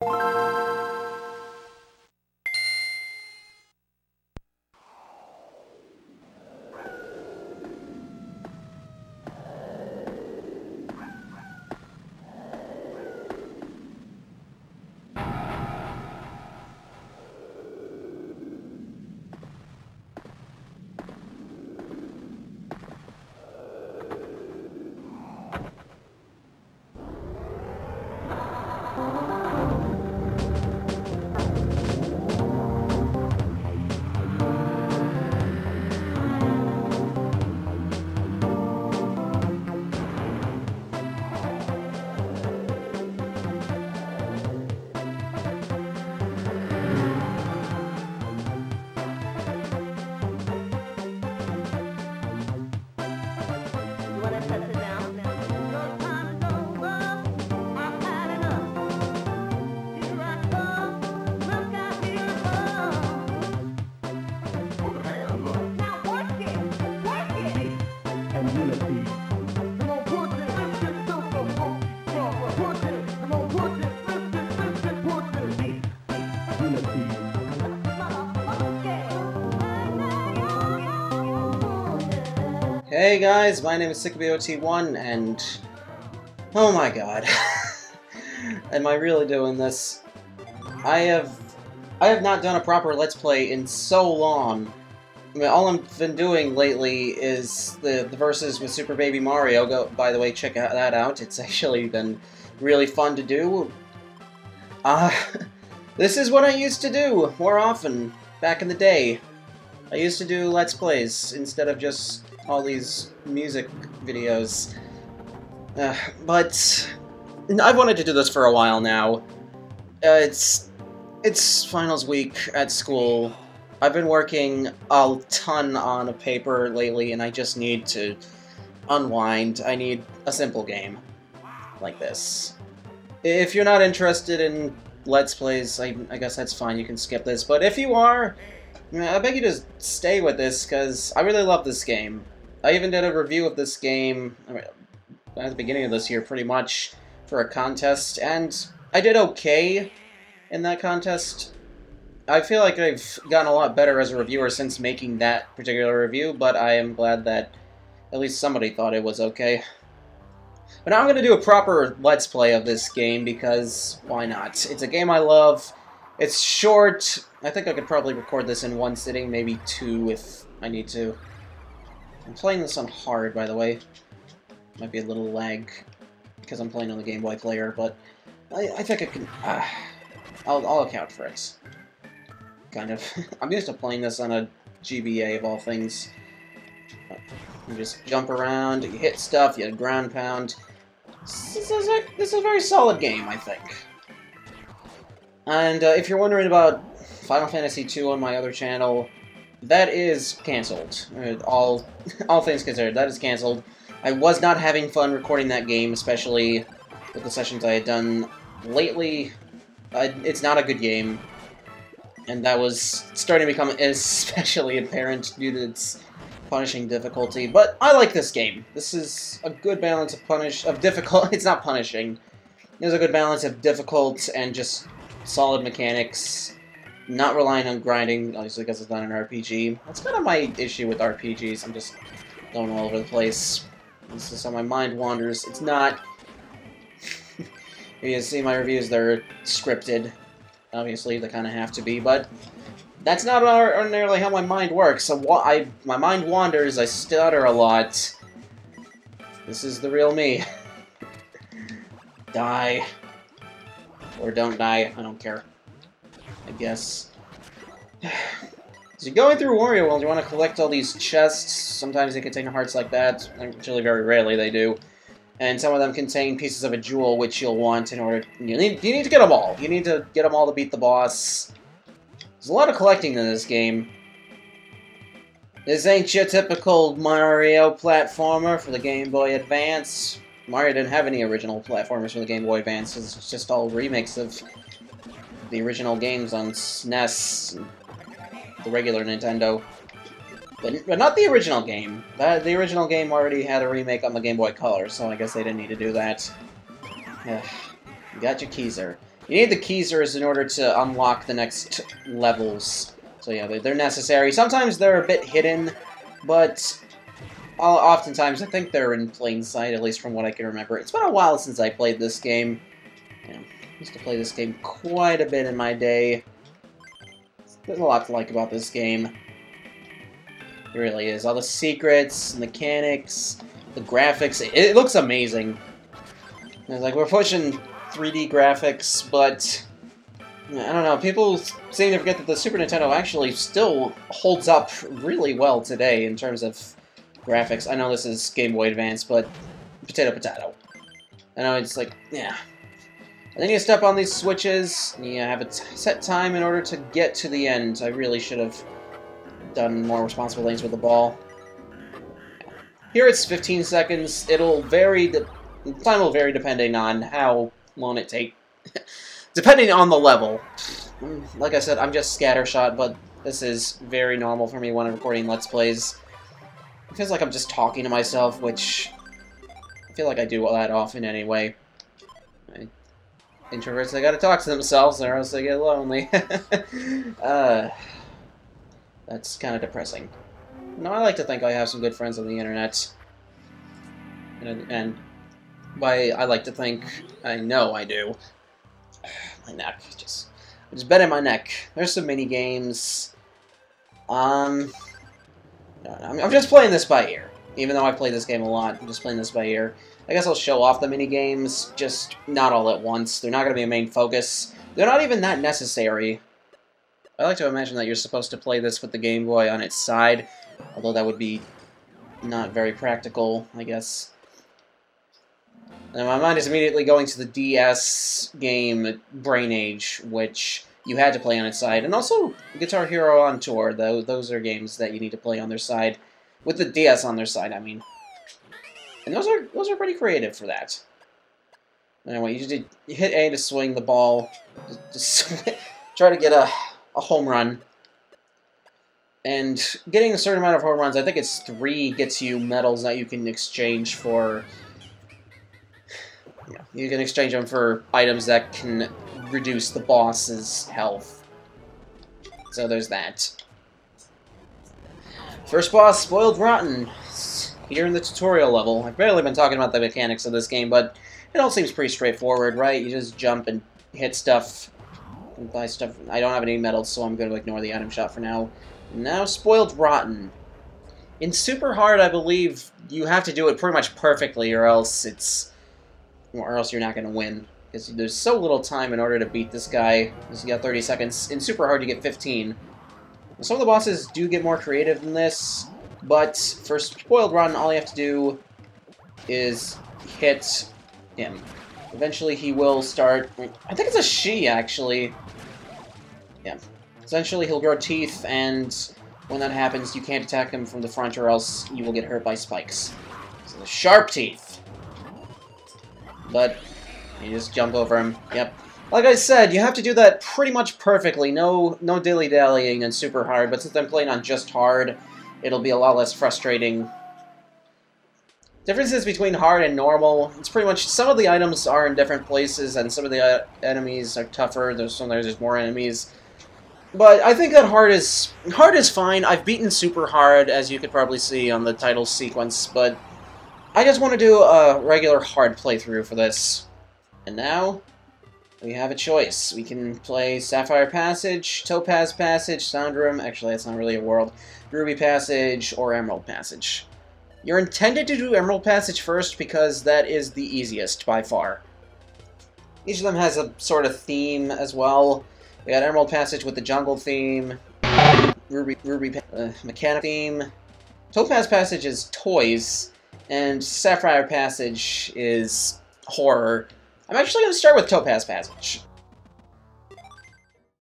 Hey guys, my name is SickBOT1, and oh my god, am I really doing this? I have not done a proper Let's Play in so long. I mean, all I've been doing lately is the verses with Super Baby Mario. Go, by the way, check that out. It's actually been really fun to do. This is what I used to do more often back in the day. I used to do Let's Plays instead of just all these music videos. But I've wanted to do this for a while now. It's finals week at school. I've been working a ton on a paper lately, and I just need to unwind. I need a simple game like this. If you're not interested in Let's Plays, I guess that's fine, you can skip this. But if you are, I beg you to stay with this, because I really love this game. I even did a review of this game at the beginning of this year, pretty much, for a contest, and I did okay in that contest. I feel like I've gotten a lot better as a reviewer since making that particular review, but I am glad that at least somebody thought it was okay. But now I'm going to do a proper Let's Play of this game, because why not? It's a game I love. It's short. I think I could probably record this in one sitting, maybe two if I need to. I'm playing this on hard, by the way. Might be a little lag, because I'm playing on the Game Boy player, but I think I can... I'll account for it. Kind of. I'm used to playing this on a GBA, of all things. You just jump around, you hit stuff, you ground pound. This is a very solid game, I think. And if you're wondering about Final Fantasy II on my other channel, that is cancelled. All things considered, that is cancelled. I was not having fun recording that game, especially with the sessions I had done lately. It's not a good game, and that was starting to become especially apparent due to its punishing difficulty. But I like this game. This is a good balance of difficult. It's not punishing. There's a good balance of difficult and just solid mechanics. Not relying on grinding, obviously, because it's not an RPG. That's kind of my issue with RPGs. I'm just going all over the place. This is how my mind wanders. It's not... You see my reviews, they're scripted. Obviously, they kind of have to be, but that's not ordinarily how my mind works. So my mind wanders, I stutter a lot. This is the real me. Die. Or don't die, I don't care. I guess. So going through Wario World, you want to collect all these chests. Sometimes they contain hearts like that. Actually, very rarely they do. And some of them contain pieces of a jewel, which you'll want in order... You need to get them all. You need to get them all to beat the boss. There's a lot of collecting in this game. This ain't your typical Mario platformer for the Game Boy Advance. Mario didn't have any original platformers for the Game Boy Advance. It's just all remakes of the original games on SNES, the regular Nintendo. But not the original game. The original game already had a remake on the Game Boy Color, so I guess they didn't need to do that. Got your Keyser. You need the keysers in order to unlock the next levels. So yeah, they're necessary. Sometimes they're a bit hidden, but oftentimes I think they're in plain sight, at least from what I can remember. It's been a while since I played this game. Yeah, I used to play this game quite a bit in my day. There's a lot to like about this game. It really is. All the secrets, mechanics, the graphics. It looks amazing. It's like, we're pushing 3D graphics, but I don't know, people seem to forget that the Super Nintendo actually still holds up really well today in terms of graphics. I know this is Game Boy Advance, but potato potato. I know, it's like, yeah. And then you step on these switches, and you have a set time in order to get to the end. I really should have done more responsible things with the ball. Here it's 15 seconds. It'll vary, the time will vary depending on how long it takes. Depending on the level. Like I said, I'm just scattershot, but this is very normal for me when I'm recording Let's Plays. It feels like I'm just talking to myself, which I feel like I do that often anyway. Introverts, they gotta talk to themselves, or else they get lonely. That's kind of depressing. No, I like to think I have some good friends on the internet. And by I like to think, I know I do. My neck, just bending my neck. There's some mini games. I'm just playing this by ear. Even though I play this game a lot, I'm just playing this by ear. I guess I'll show off the mini games, just not all at once. They're not going to be a main focus. They're not even that necessary. I like to imagine that you're supposed to play this with the Game Boy on its side, although that would be not very practical, I guess. And my mind is immediately going to the DS game Brain Age, which you had to play on its side, and also Guitar Hero on Tour. Though those are games that you need to play on their side, with the DS on their side, I mean. And those are pretty creative for that. Anyway, you hit A to swing the ball, just try to get a home run. And getting a certain amount of home runs, I think it's 3, gets you medals that you can exchange for. Yeah, you can exchange them for items that can reduce the boss's health. So there's that. First boss, Spoiled Rotten. Here in the tutorial level. I've barely been talking about the mechanics of this game, but it all seems pretty straightforward, right? You just jump and hit stuff and buy stuff. I don't have any medals, so I'm going to ignore the item shop for now. Now, Spoiled Rotten. In Super Hard, I believe you have to do it pretty much perfectly, or else you're not going to win. Because there's so little time in order to beat this guy. You got 30 seconds. In Super Hard, you get 15. Some of the bosses do get more creative than this, but for Spoiled Rotten, all you have to do is hit him. Eventually, he will start... I think it's a she, actually. Yeah. Essentially, he'll grow teeth, and when that happens, you can't attack him from the front, or else you will get hurt by spikes. So the sharp teeth. But you just jump over him. Yep. Like I said, you have to do that pretty much perfectly. No dilly-dallying in Super Hard, but since I'm playing on just hard, it'll be a lot less frustrating. Differences between hard and normal, it's pretty much, some of the items are in different places, and some of the enemies are tougher. Sometimes there's more enemies. But I think that hard is fine. I've beaten Super Hard, as you could probably see on the title sequence, but I just want to do a regular hard playthrough for this. And now, we have a choice. We can play Sapphire Passage, Topaz Passage, Sound Room, actually that's not really a world, Ruby Passage, or Emerald Passage. You're intended to do Emerald Passage first because that is the easiest by far. Each of them has a sort of theme as well. We got Emerald Passage with the jungle theme, Ruby mechanic theme. Topaz Passage is toys, and Sapphire Passage is horror. I'm actually going to start with Topaz Passage.